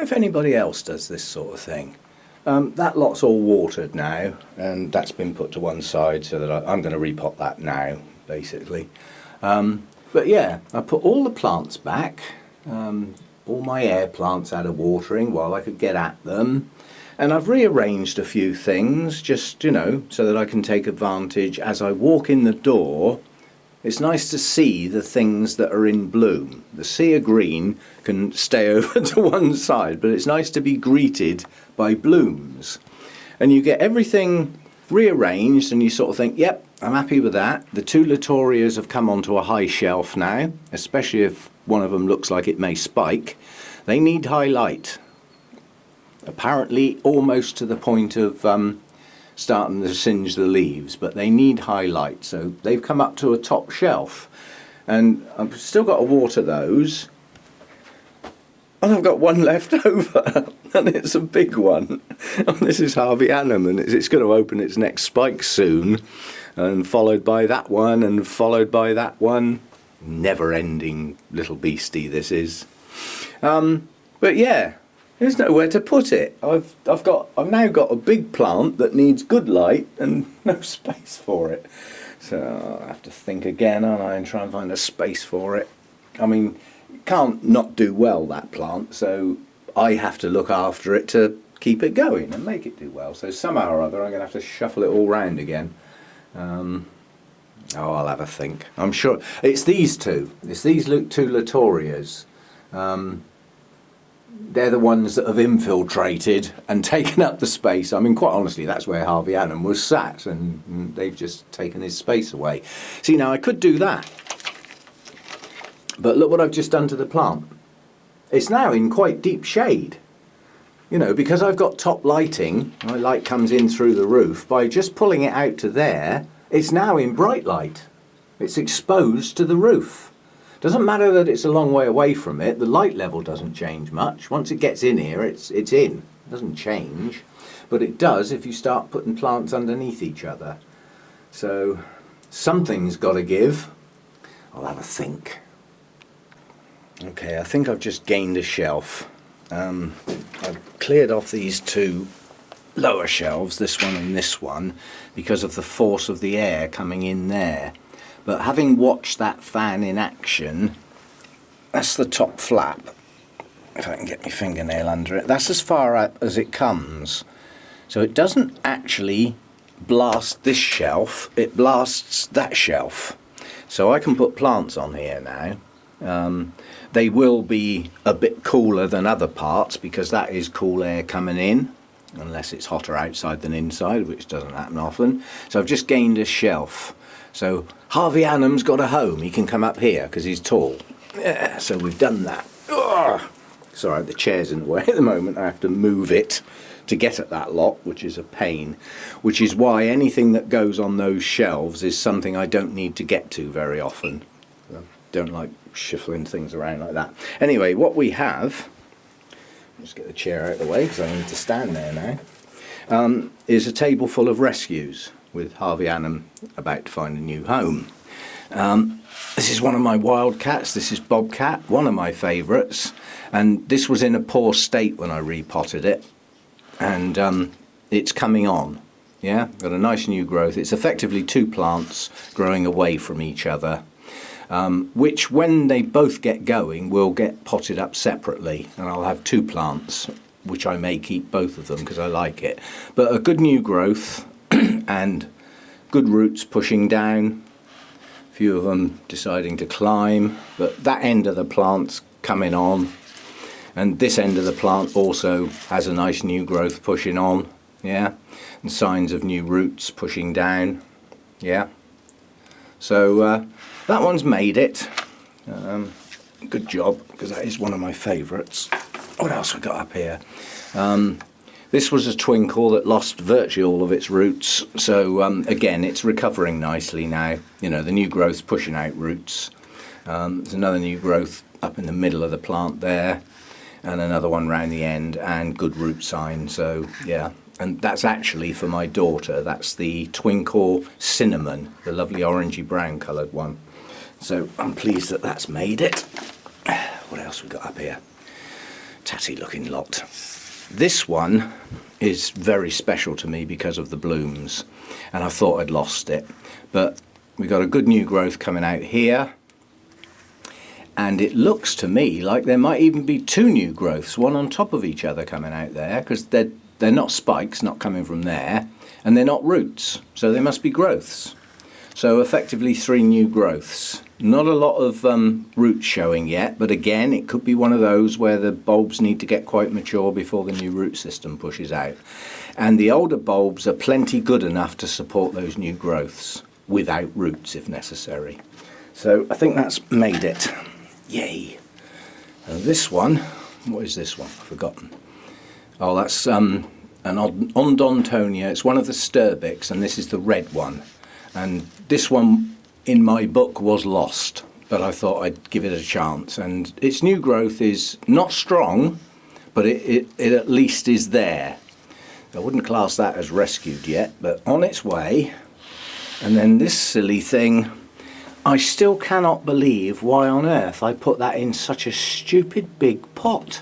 if anybody else does this sort of thing. That lot's all watered now, and that's been put to one side so that I'm going to repot that now, basically. But yeah, I put all the plants back, all my air plants out of watering while I could get at them. And I've rearranged a few things just, so that I can take advantage as I walk in the door. It's nice to see the things that are in bloom. The sea of green can stay over to one side, but it's nice to be greeted by blooms. And you get everything rearranged and you sort of think, yep, I'm happy with that. The 2 Latorias have come onto a high shelf now, especially if one of them looks like it may spike. They need high light. Apparently almost to the point of starting to singe the leaves, but they need high light, so they've come up to a top shelf, and I've still got to water those, and I've got one left over, and it's a big one. And this is Harvey Annum, and it's going to open its next spike soon, and followed by that one, and followed by that one. Never-ending little beastie this is. But yeah, there's nowhere to put it. I've now got a big plant that needs good light and no space for it. So I'll have to think again, aren't I, and try and find a space for it. I mean, it can't not do well, that plant, so I have to look after it to keep it going and make it do well. So somehow or other I'm going to have to shuffle it all round again. I'll have a think. I'm sure it's these two. It's these 2 Latorias. They're the ones that have infiltrated and taken up the space. I mean, quite honestly, that's where Harvey Annum was sat, and they've just taken his space away. See, now I could do that, but look what I've just done to the plant. It's now in quite deep shade. Because I've got top lighting, my light comes in through the roof. By just pulling it out to there, it's now in bright light. It's exposed to the roof. Doesn't matter that it's a long way away from it, the light level doesn't change much. Once it gets in here, it's in. It doesn't change. But it does if you start putting plants underneath each other. So something's got to give. I'll have a think. Okay, I think I've just gained a shelf. I've cleared off these 2 lower shelves, this one and this one, because of the force of the air coming in there. But having watched that fan in action, that's the top flap, if I can get my fingernail under it, that's as far up as it comes. So it doesn't actually blast this shelf, it blasts that shelf. So I can put plants on here now. They will be a bit cooler than other parts because that is cool air coming in, unless it's hotter outside than inside, which doesn't happen often. So I've just gained a shelf. So Harvey Annum's got a home. He can come up here because he's tall. Yeah, so we've done that. Ugh. Sorry, the chair's in the way at the moment. I have to move it to get at that lot, which is a pain. Which is why anything that goes on those shelves is something I don't need to get to very often. I don't like shuffling things around like that. Anyway, what we have, just get the chair out of the way because I need to stand there now, is a table full of rescues with Harvey Annum about to find a new home. This is one of my wildcats. This is Bobcat, one of my favourites, and this was in a poor state when I repotted it, and it's coming on. Yeah, got a nice new growth. It's effectively 2 plants growing away from each other, which when they both get going will get potted up separately, and I'll have 2 plants, which I may keep both of them because I like it. But a good new growth and good roots pushing down, a few of them deciding to climb, but that end of the plant's coming on, and this end of the plant also has a nice new growth pushing on, yeah, and signs of new roots pushing down, yeah. So that one's made it. Good job, because that is one of my favourites. What else we got up here? This was a twinkle that lost virtually all of its roots, so again it's recovering nicely now. The new growth's pushing out roots. There's another new growth up in the middle of the plant there, and another one round the end, and good root sign. So yeah, and that's actually for my daughter. That's the Twinkle Cinnamon, the lovely orangey brown coloured one. So I'm pleased that that's made it. What else we got up here? tatty looking lot. This one is very special to me because of the blooms, and I thought I'd lost it, but we got a good new growth coming out here, and it looks to me like there might even be two new growths, one on top of each other coming out there, because they're not spikes, not coming from there, and they're not roots, so they must be growths. So effectively 3 new growths. Not a lot of roots showing yet, but again it could be one of those where the bulbs need to get quite mature before the new root system pushes out. And the older bulbs are plenty good enough to support those new growths without roots if necessary. So I think that's made it. Yay! And this one, what is this one? I've forgotten. Oh, that's an Odontonia. It's one of the Sturbics, and this is the red one. And this one in my book was lost, but I thought I'd give it a chance. And its new growth is not strong, but it at least is there. I wouldn't class that as rescued yet, but on its way. And then this silly thing, I still cannot believe why on earth I put that in such a stupid big pot.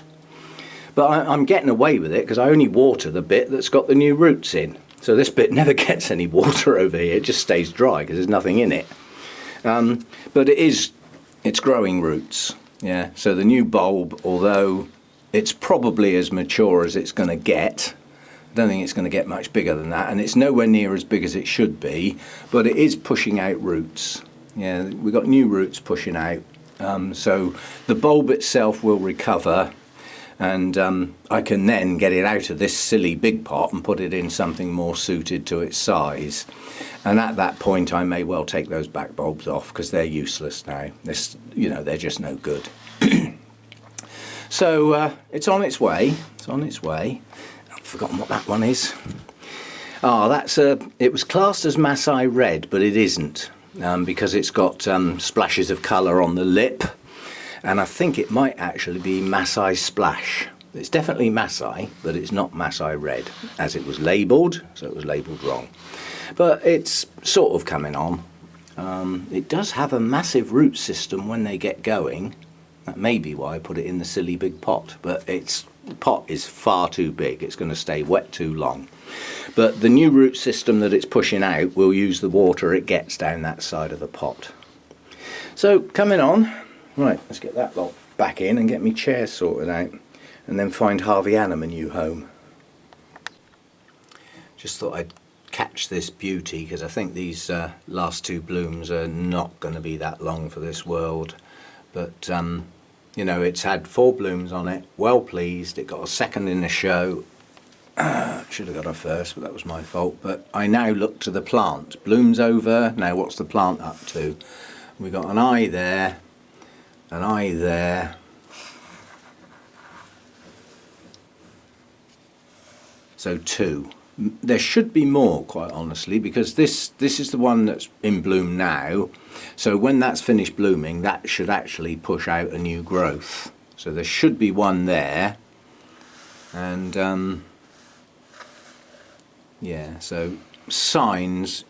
But I'm getting away with it because I only water the bit that's got the new roots in. So this bit never gets any water over here, it just stays dry because there's nothing in it. But it's growing roots. Yeah. So the new bulb, although it's probably as mature as it's going to get, I don't think it's going to get much bigger than that, and it's nowhere near as big as it should be, but it is pushing out roots. Yeah, we've got new roots pushing out. So the bulb itself will recover, and I can then get it out of this silly big pot and put it in something more suited to its size. And at that point I may well take those back bulbs off because they're useless now. They're just no good. So it's on its way. It's on its way. I've forgotten what that one is. It was classed as Masai Red, but it isn't, because it's got splashes of colour on the lip. And I think it might actually be Masai Splash. It's definitely Masai, but it's not Masai Red, as it was labelled, so it was labelled wrong. But it's sort of coming on. It does have a massive root system when they get going. That may be why I put it in the silly big pot, but the pot is far too big. It's going to stay wet too long. But the new root system that it's pushing out will use the water it gets down that side of the pot. So coming on. Right, let's get that lot back in and get me chair sorted out, and then find Harvey Annam a new home. Just thought I'd catch this beauty because I think these last 2 blooms are not going to be that long for this world. But it's had 4 blooms on it. Well pleased. It got a second in the show. Should have got a first, but that was my fault. But I now look to the plant. Bloom's over. Now what's the plant up to? We got an eye there. An eye there, so 2. There should be more, quite honestly, because this is the one that's in bloom now. So when that's finished blooming, that should actually push out a new growth. So there should be one there, and yeah. So signs.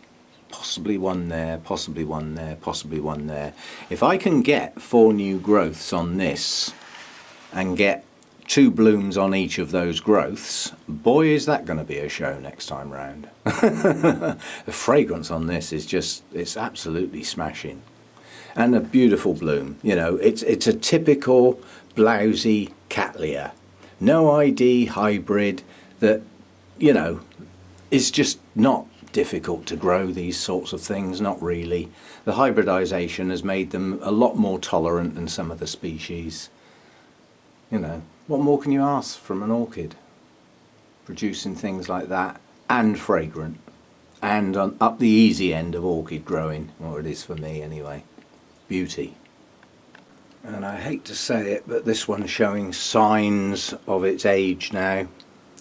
Possibly one there, possibly one there, possibly one there. If I can get 4 new growths on this and get 2 blooms on each of those growths, boy is that going to be a show next time round. The fragrance on this is it's absolutely smashing. And a beautiful bloom. It's a typical blousy Cattleya. No ID hybrid that, is just not difficult to grow these sorts of things, not really. The hybridization has made them a lot more tolerant than some of the species. What more can you ask from an orchid? Producing things like that, and fragrant, and up the easy end of orchid growing, or it is for me anyway. Beauty. And I hate to say it, but this one's showing signs of its age now.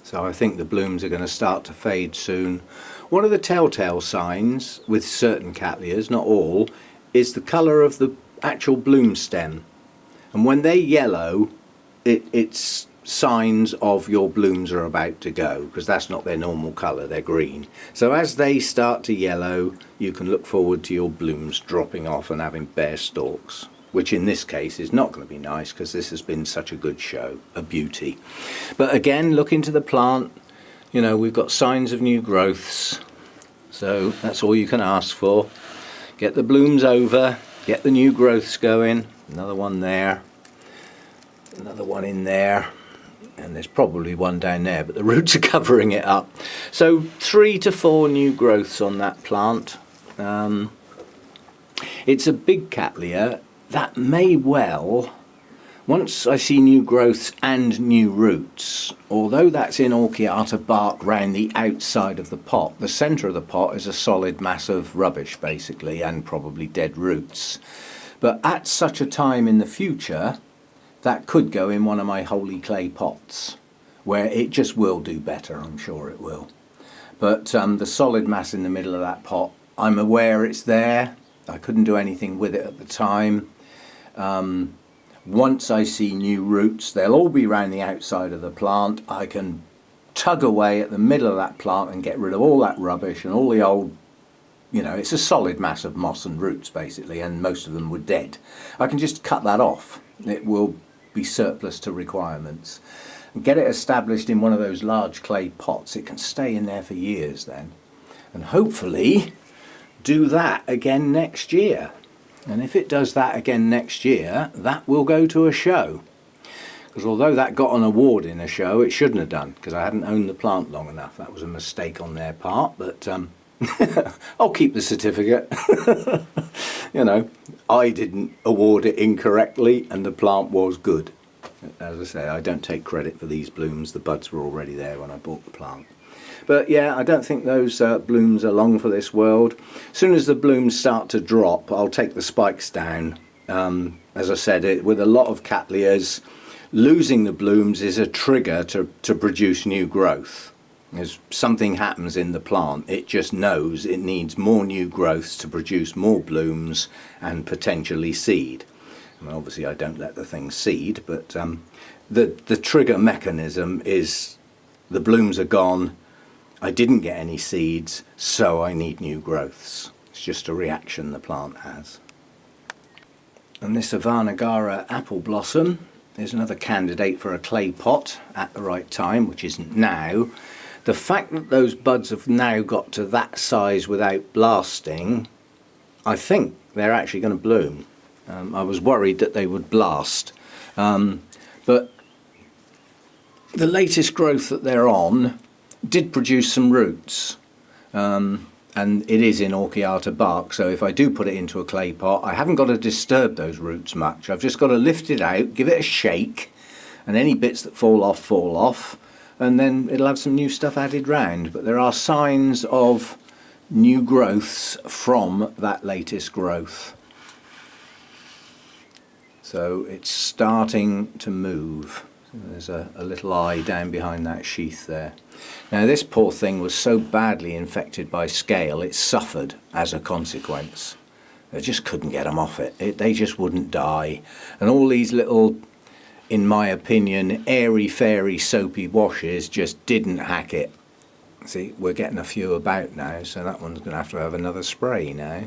So I think the blooms are going to start to fade soon. One of the telltale signs with certain Cattleyas, not all, is the colour of the actual bloom stem. And when they yellow, it's signs of your blooms are about to go, because that's not their normal colour, they're green. So as they start to yellow, you can look forward to your blooms dropping off and having bare stalks. which in this case is not going to be nice because this has been such a good show, a beauty. But again, look into the plant, you know, we've got signs of new growths, so that's all you can ask for. Get the blooms over, get the new growths going. Another one there, another one in there, and there's probably one down there, but the roots are covering it up. So 3 to 4 new growths on that plant. It's a big cattleya that may well, once I see new growths and new roots, although that's in orchiata bark round the outside of the pot, the centre of the pot is a solid mass of rubbish basically, and probably dead roots. But at such a time in the future, that could go in one of my holy clay pots, where it just will do better, I'm sure it will. But the solid mass in the middle of that pot, I'm aware it's there. I couldn't do anything with it at the time. Once I see new roots, they'll all be around the outside of the plant. I can tug away at the middle of that plant and get rid of all that rubbish and all the old, you know, it's a solid mass of moss and roots basically, and most of them were dead. I can just cut that off. It will be surplus to requirements. And get it established in one of those large clay pots. It can stay in there for years then. And hopefully do that again next year. And if it does that again next year, that will go to a show. Because although that got an award in a show, it shouldn't have done, because I hadn't owned the plant long enough. That was a mistake on their part, but I'll keep the certificate. You know, I didn't award it incorrectly and the plant was good. As I say, I don't take credit for these blooms. The buds were already there when I bought the plant. But yeah, I don't think those blooms are long for this world. As soon as the blooms start to drop, I'll take the spikes down. As I said, with a lot of cattleyas, losing the blooms is a trigger to produce new growth. As something happens in the plant, it just knows it needs more new growths to produce more blooms and potentially seed. I mean, obviously I don't let the thing seed, but the trigger mechanism is the blooms are gone, I didn't get any seeds, so I need new growths. It's just a reaction the plant has. And this Avanagara apple blossom is another candidate for a clay pot at the right time, which isn't now. The fact that those buds have now got to that size without blasting, I think they're actually going to bloom. I was worried that they would blast, but the latest growth that they're on did produce some roots, and it is in orchiata bark, so if I do put it into a clay pot, I haven't got to disturb those roots much. I've just got to lift it out, give it a shake, and any bits that fall off, and then it'll have some new stuff added round. But there are signs of new growths from that latest growth. So it's starting to move. There's a little eye down behind that sheath there. Now this poor thing was so badly infected by scale, it suffered as a consequence. They just couldn't get them off it. They just wouldn't die. And all these little, in my opinion, airy-fairy soapy washes just didn't hack it. See, we're getting a few about now, so that one's going to have another spray now. You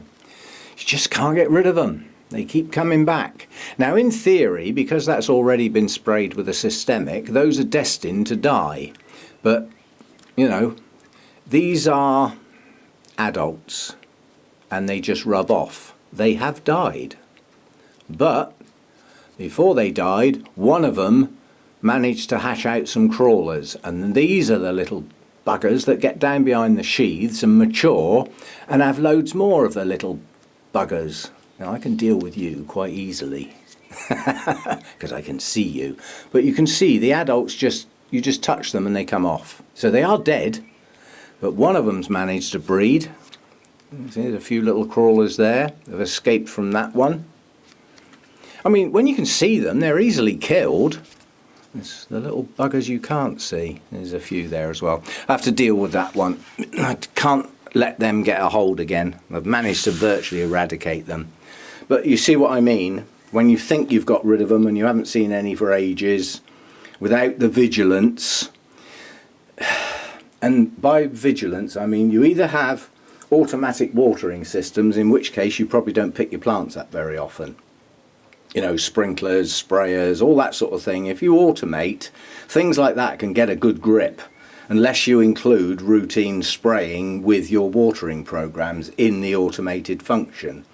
just can't get rid of them. They keep coming back. Now in theory, because that's already been sprayed with a systemic, those are destined to die. But, you know, these are adults and they just rub off. They have died. But before they died, one of them managed to hatch out some crawlers, and these are the little buggers that get down behind the sheaths and mature and have loads more of the little buggers. Now I can deal with you quite easily because I can see you, but you can see the adults you just touch them and they come off. So they are dead, but one of them's managed to breed. See, there's a few little crawlers there have escaped from that one. I mean, when you can see them, they're easily killed. It's the little buggers you can't see. There's a few there as well. I have to deal with that one. I can't let them get a hold again. I've managed to virtually eradicate them. But you see what I mean? When you think you've got rid of them and you haven't seen any for ages, without the vigilance, and by vigilance I mean you either have automatic watering systems, in which case you probably don't pick your plants up very often, you know, sprinklers, sprayers, all that sort of thing. If you automate, things like that can get a good grip, unless you include routine spraying with your watering programs in the automated function.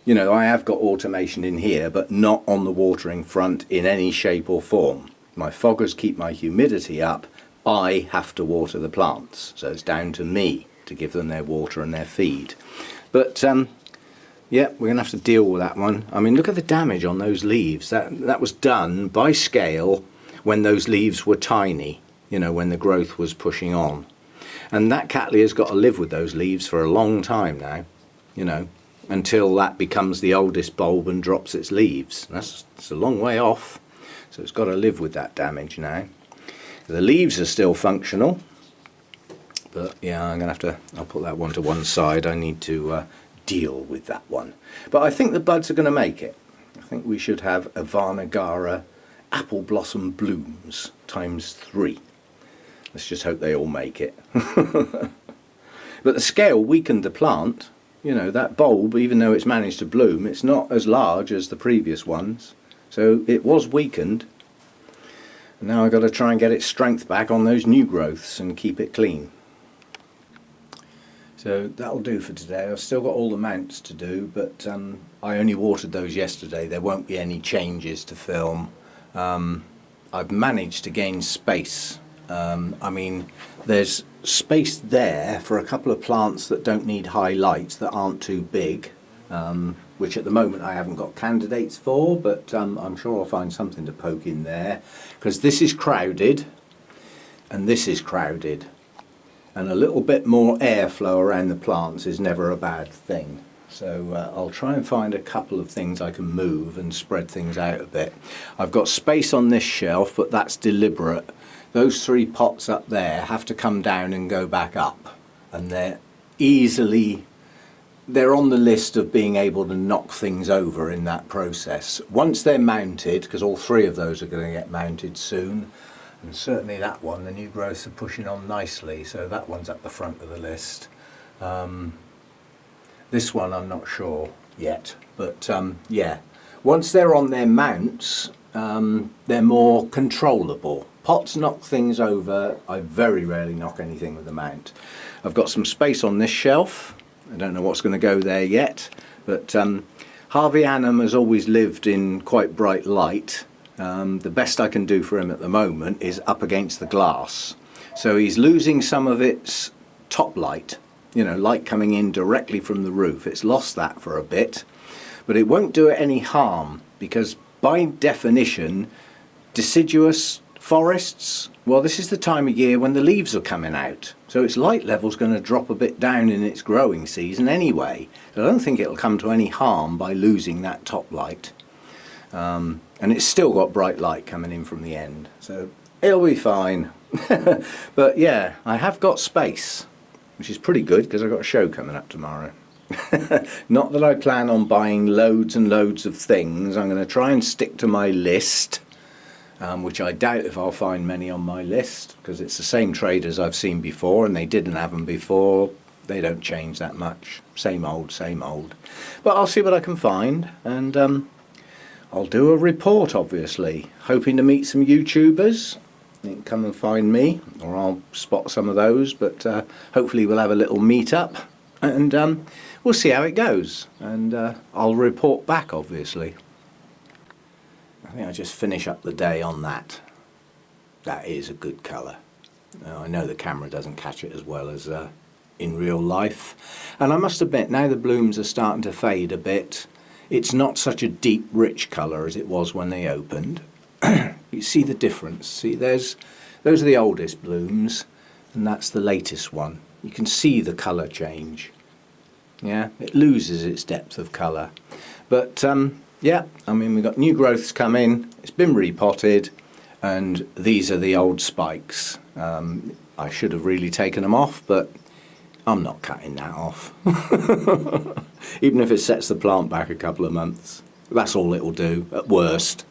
You know, I have got automation in here, but not on the watering front in any shape or form. My foggers keep my humidity up. I have to water the plants, so it's down to me to give them their water and their feed. But yeah, we're going to have to deal with that one. I mean, look at the damage on those leaves. That was done by scale when those leaves were tiny, you know, when the growth was pushing on. And that Cattley's got to live with those leaves for a long time now, you know, until that becomes the oldest bulb and drops its leaves. It's a long way off, so it's got to live with that damage now. The leaves are still functional, but yeah, I'm going to have to, I'll put that one to one side. I need to deal with that one. But I think the buds are going to make it. I think we should have Avanagara apple blossom blooms ×3. Let's just hope they all make it. But the scale weakened the plant. You know, that bulb, even though it's managed to bloom, it's not as large as the previous ones. So it was weakened. And now I've got to try and get its strength back on those new growths and keep it clean. So that'll do for today. I've still got all the mounts to do, but I only watered those yesterday. There won't be any changes to film. I've managed to gain space. I mean, there's space there for a couple of plants that don't need high lights, that aren't too big, which at the moment I haven't got candidates for, but I'm sure I'll find something to poke in there, because this is crowded and this is crowded, and a little bit more airflow around the plants is never a bad thing. So I'll try and find a couple of things I can move and spread things out a bit. I've got space on this shelf, but that's deliberate. Those 3 pots up there have to come down and go back up, and they're on the list of being able to knock things over in that process. Once they're mounted, because all 3 of those are going to get mounted soon, and certainly that one, the new growths are pushing on nicely, so that one's at the front of the list. This one I'm not sure yet, but yeah, once they're on their mounts, they're more controllable. Pots knock things over. I very rarely knock anything with the mount. I've got some space on this shelf. I don't know what's going to go there yet, but Harvey Annam has always lived in quite bright light. The best I can do for him at the moment is up against the glass. So he's losing some of its top light, you know, light coming in directly from the roof. It's lost that for a bit, but it won't do it any harm, because by definition, deciduous forests, well, this is the time of year when the leaves are coming out, so its light level's going to drop a bit down in its growing season anyway. So I don't think it'll come to any harm by losing that top light, and it's still got bright light coming in from the end, so it'll be fine. But yeah, I have got space, which is pretty good, because I've got a show coming up tomorrow. Not that I plan on buying loads and loads of things. I'm going to try and stick to my list, which I doubt if I'll find many on my list, because it's the same traders I've seen before, and they didn't have them before. They don't change that much. Same old, same old. But I'll see what I can find, and I'll do a report, obviously. Hoping to meet some YouTubers. You can come and find me, or I'll spot some of those, but hopefully we'll have a little meet up, and we'll see how it goes, and I'll report back, obviously. I think I'll just finish up the day on that. That is a good colour. Now, I know the camera doesn't catch it as well as in real life, and I must admit, now the blooms are starting to fade a bit, it's not such a deep rich colour as it was when they opened. You see the difference. See, those are the oldest blooms, and that's the latest one. You can see the colour change. Yeah, it loses its depth of colour, but yeah, I mean, we've got new growths coming, it's been repotted, and these are the old spikes. I should have really taken them off, but I'm not cutting that off. Even if it sets the plant back a couple of months, that's all it'll do, at worst.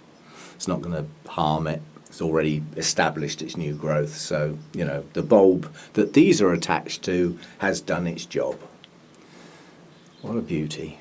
It's not going to harm it. It's already established its new growth, so, you know, the bulb that these are attached to has done its job. What a beauty.